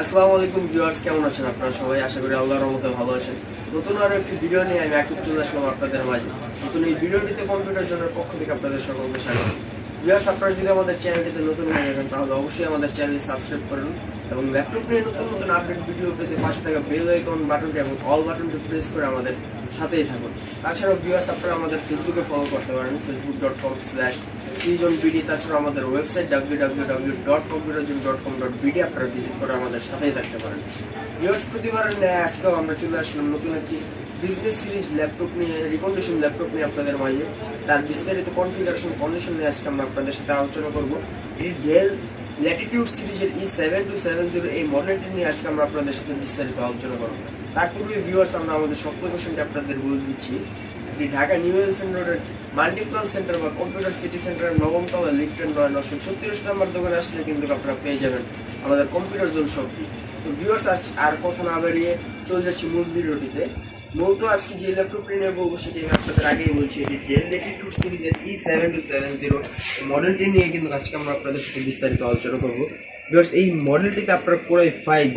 আসসালামু আলাইকুম ভিউয়ার্স, কেমন আছেন আপনারা সবাই? আশা করি আল্লাহর রহমতে ভালো আছেন। নতুন আরো একটি ভিডিও নিয়ে আমি একটু চলে আসলাম আপনাদের মাঝে। নতুন এই ভিডিওটিতে কম্পিউটার জনের পক্ষ থেকে আপনাদের সকলকে স্বাগত। ভিউয়ার্স, আপনারা যদি আমাদের চ্যানেলটিতে নতুন হয়ে থাকেন তাহলে অবশ্যই আমাদের চ্যানেলটি সাবস্ক্রাইব করুন এবং ল্যাপটপ নিয়ে নতুন নতুন আপডেট ভিডিও পেতে পাশে থাকা বেল আইকন বাটনটি এবং অল বাটনটি প্রেস করে আমাদের সাথেই থাকুন। তাছাড়াও ভিউয়ার্স, আপনারা আমাদের ফেসবুকে ফলো করতে পারেন facebook.com/cjonbd। তাছাড়া আমাদের ওয়েবসাইট www.computerzone.com.bd আপনারা ভিজিট করে আমাদের সাথেই থাকতে পারেন। ভিউয়ার্স, প্রতিবারের ন্যায় আজকেও আমরা চলে আসলাম নতুন একটি বিজনেস সিরিজ ল্যাপটপ নিয়ে, রিকন্ডিশন ল্যাপটপ নিয়ে আপনাদের মাঝে। তার বিস্তারিত কনফিগারেশন কন্ডিশন নিয়ে আজকে আমরা আপনাদের সাথে আলোচনা করব। এই ডেল ল্যাটিটিউড সিরিজের E7270 এই মডেলটি নিয়ে আজকে আমরা আপনাদের সাথে বিস্তারিত আলোচনা করব। তার পূর্বে ভিউয়ার্স, আমরা আমাদের সব লোকেশনটি আপনাদের বলে দিচ্ছি। এটি ঢাকা নিউ এলিফ্যান্ট রোডের মাল্টিপ্লান সেন্টার বা কম্পিউটার সিটি সেন্টারের 9ম তলা লিফটের 936 নম্বর দোকানে আসলে কিন্তু আপনারা পেয়ে যাবেন আমাদের কম্পিউটার জোন শপটি। তো ভিউয়ার্স, আর কথা না বেরিয়ে চলে যাচ্ছি মূল ভিডিওটিতে। মূলত আজকে যে ল্যাপটপটি নিয়ে বলবো সেটি আমি আপনাদের আগেই বলছি। এটি ডেল ল্যাটিটিউড সিরিজের E7270 মডেলটি নিয়ে কিন্তু আজকে আমরা আপনাদের সাথে বিস্তারিত আলোচনা করবো। ভিউয়ার্স, এই মডেলটিতে আপনারা কোরাই 5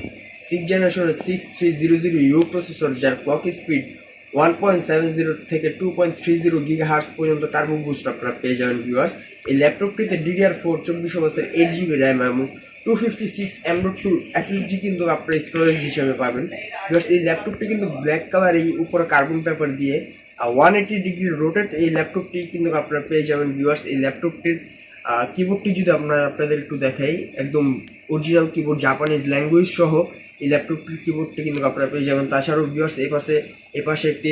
6th জেনারেশনের 6300U প্রসেসর, যার ক্লক স্পিড 1.70 থেকে 2.30 GHz পর্যন্ত টার্বো বুস্ট আপনারা পেয়ে যাবেন। ভিউয়ার্স, এই ল্যাপটপটিতে DDR4 24 8GB RAM এবং 256 M.2 SSD কিন্তু আপনারা স্টোরেজ হিসেবে পাবেন। ভিউয়ার্স, এই ল্যাপটপটি কিন্তু ব্ল্যাক কালার, এই উপরে কার্বন পেপার দিয়ে 180 ডিগ্রি রোটেট এই ল্যাপটপটি কিন্তু আপনারা পেয়ে যাবেন। ভিউয়ার্স, এই ল্যাপটপটির কিবোর্ডটি যদি আপনাদের একটু দেখাই, একদম অরিজিনাল কিবোর্ড, জাপানিজ ল্যাঙ্গুয়েজ সহ এই ল্যাপটপটির কিবোর্ডটি কিন্তু আপনারা পেয়ে যাবেন। তাছাড়াও ভিউয়ার্স, এই পাশে একটি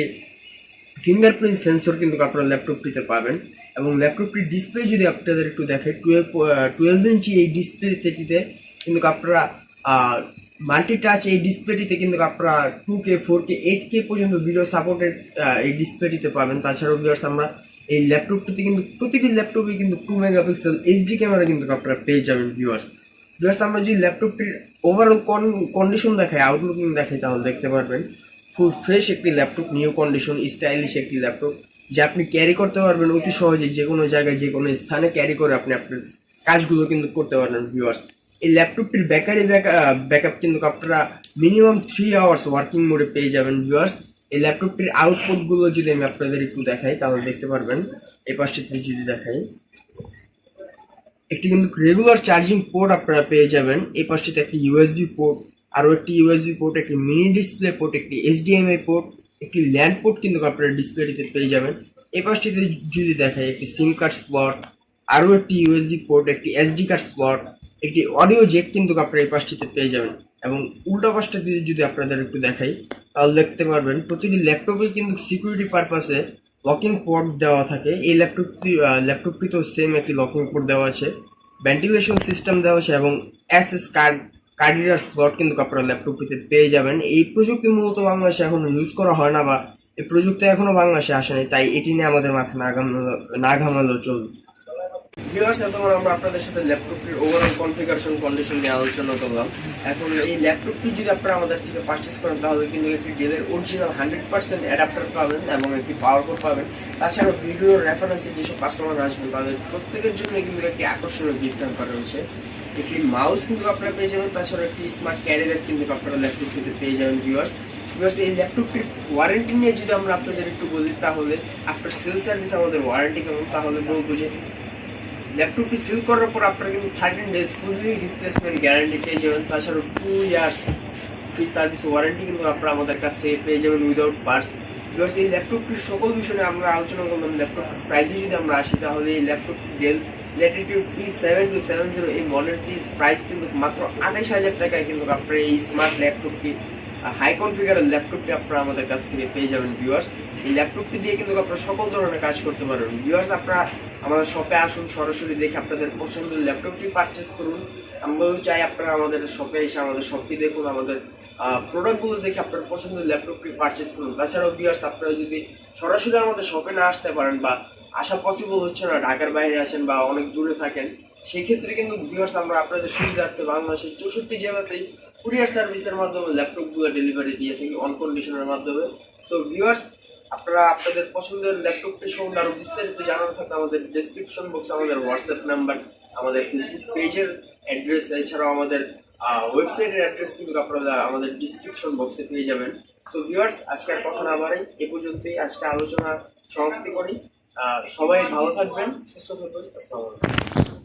ফিঙ্গারপ্রিন্ট সেন্সর কিন্তু আপনারা ল্যাপটপটিতে পাবেন। এবং ল্যাপটপটির ডিসপ্লে যদি আপনাদের একটু দেখাই, 12 ইঞ্চি এই ডিসপ্লেটিতে কিন্তু আপনারা মাল্টি টাচ এই ডিসপ্লেটিতে কিন্তু আপনারা 2K 4K 8K পর্যন্ত ভিডিও সাপোর্টেড এই ডিসপ্লেটিতে পাবেন। তাছাড়াও ভিউয়ার্স, আমরা এই ল্যাপটপটিতে কিন্তু প্রতিটি ল্যাপটপে কিন্তু 2 মেগাপিক্সেল HD ক্যামেরা কিন্তু আপনারা পেয়ে যাবেন। ভিউয়ার্স, আমরা যদি ল্যাপটপটির ওভারঅল কন্ডিশন দেখাই, আউটলুকিং দেখাই, তাহলে দেখতে পারবেন ফুল ফ্রেশ একটি ল্যাপটপ, নিউ কন্ডিশন, স্টাইলিশ একটি ল্যাপটপ যা আপনি ক্যারি করতে পারবেন অতি সহজে, যে কোনো জায়গায় যে কোনো স্থানে ক্যারি করে আপনি আপনার কাজগুলো কিন্তু করতে পারবেন। ভিউয়ার্স, এই ল্যাপটপটির ব্যাটারি ব্যাকআপ কিন্তু আপনারা মিনিমাম 3 আওয়ার্স ওয়ার্কিং মোডে পেয়ে যাবেন। ভিউয়ার্স, এই ল্যাপটপটির আউটপুট গুলো যদি আমি আপনাদের একটু দেখাই তাহলে দেখতে পারবেন। এই পাশটিতে যদি দেখাই, একটি কিন্তু রেগুলার চার্জিং পোর্ট আপনারা পেয়ে যাবেন। এই পাশটিতে একটি USB পোর্ট, আরও একটি USB পোর্ট, একটি মিনি ডিসপ্লে পোর্ট, একটি HDMI পোর্ট, একটি ল্যান্ড পোর্ট কিন্তু আপনারা ডিসপ্লেটিতে পেয়ে যাবেন। এই পাশটিতে যদি দেখাই, একটি সিম কার্ড স্লট, আরও একটি USB পোর্ট, একটি SD কার্ড স্লট, একটি অডিও জ্যাক কিন্তু আপনারা এই পাশটিতে পেয়ে যাবেন। এবং উল্টা পাশটাতে যদি আপনাদের একটু দেখাই তাহলে দেখতে পারবেন প্রতিটি ল্যাপটপে কিন্তু সিকিউরিটি পারপাসে লকিং পোর্ট দেওয়া থাকে। এই ল্যাপটপটিতেও সেম একটি লকিং পোর্ট দেওয়া আছে, ভেন্টিলেশন সিস্টেম দেওয়া আছে এবং SS কার্ড রিডার স্লট কিন্তু আপনারা ল্যাপটপটিতে পেয়ে যাবেন। এই প্রযুক্তি মূলত বাংলাদেশে এখনো ইউজ করা হয় না, বা এই প্রযুক্তি এখনো বাংলাদেশে আসেনি, তাই এটি নিয়ে আমাদের মাথা না ঘামালেও চলবে। ভিউয়ার্স, এতক্ষণ আমরা আপনাদের সাথে ল্যাপটপটির ওভারঅল কনফিগারেশন কন্ডিশন নিয়ে আলোচনা করলাম। এখন এই ল্যাপটপটি যদি আপনারা আমাদের থেকে পারচেস করেন তাহলে কিন্তু একটি ডেলের অরিজিনাল 100% অ্যাডাপ্টার পাবেন এবং একটি পাওয়ার কোড পাবেন। তাছাড়াও ভিডিও রেফারেন্সে যেসব কাস্টমার আসবেন তাদের প্রত্যেকের জন্য কিন্তু একটি আকর্ষণীয় গিফট করা রয়েছে। একটি মাউস কিন্তু আপনারা পেয়ে যাবেন। তাছাড়া একটি স্মার্ট ক্যারি ব্যাগ কিন্তু আপনারা ল্যাপটপটিতে পেয়ে যাবেন। ভিউয়ার্স, এই ল্যাপটপটির ওয়ারেন্টি নিয়ে যদি আমরা আপনাদের একটু বলি তাহলে আফটার সেল সার্ভিস আমাদের ওয়ারেন্টি কেমন, তাহলে বলবো যে ল্যাপটপটি সেল করার পর আপনারা কিন্তু 13 ডেজ ফুললি রিপ্লেসমেন্ট গ্যারান্টি পেয়ে যাবেন। তাছাড়া 2 ইয়ার্স ফ্রি সার্ভিস ওয়ারেন্টি কিন্তু আপনারা আমাদের কাছ থেকে পেয়ে যাবেন উইদাউট পার্টস। বিকজ এই ল্যাপটপটির সকল বিষয়ে আমরা আলোচনা করলাম। ল্যাপটপটির প্রাইসে যদি আমরা আসি তাহলে এই ল্যাপটপটি ডেল ল্যাটিটিউড E7270 এই মডেলটির প্রাইস কিন্তু মাত্র 28,000 টাকায় কিন্তু আপনারা এই স্মার্ট ল্যাপটপটি, হাই কনফিগারের ল্যাপটপটি আপনারা আমাদের কাছ থেকে পেয়ে যাবেন। ভিউয়ার্স, এই ল্যাপটপটি দিয়ে কিন্তু আপনারা সকল ধরনের কাজ করতে পারবেন। ভিউয়ার্স, আপনারা আমাদের শপে আসুন, সরাসরি দেখে আপনাদের পছন্দের ল্যাপটপটি পারচেস করুন। আমরাও চাই আপনারা আমাদের শপে এসে আমাদের শপটি দেখুন, আমাদের প্রোডাক্টগুলো দেখে আপনার পছন্দের ল্যাপটপটি পারচেস করুন। তাছাড়াও ভিউয়ার্স, আপনারা যদি সরাসরি আমাদের শপে না আসতে পারেন বা আসা পসিবল হচ্ছে না, ঢাকার বাইরে আছেন বা অনেক দূরে থাকেন, সেই ক্ষেত্রে কিন্তু ভিউয়ার্স আমরা আপনাদের সুবিধার্থে বাংলাদেশের 64 জেলাতেই কুরিয়ার সার্ভিসের মাধ্যমে ল্যাপটপগুলো ডেলিভারি দিয়ে থাকি অন কন্ডিশনের মাধ্যমে। সো ভিউয়ার্স, আপনারা আপনাদের পছন্দের ল্যাপটপটি সম্বন্ধে আরো বিস্তারিত জানার থাকলে আমাদের ডেসক্রিপশন বক্সে আমাদের হোয়াটসঅ্যাপ নাম্বার, আমাদের ফেসবুক পেজের অ্যাড্রেস, এছাড়াও আমাদের ওয়েবসাইটের অ্যাড্রেস কিন্তু আপনারা আমাদের ডিসক্রিপশন বক্সে পেয়ে যাবেন। সো ভিউয়ার্স, আজকে আর কথা না বাড়াই, এ পর্যন্তই আজকে আলোচনা সমাপ্তি করি। সবাই ভালো থাকবেন, সুস্থ থাকবেন। আসসালামু আলাইকুম।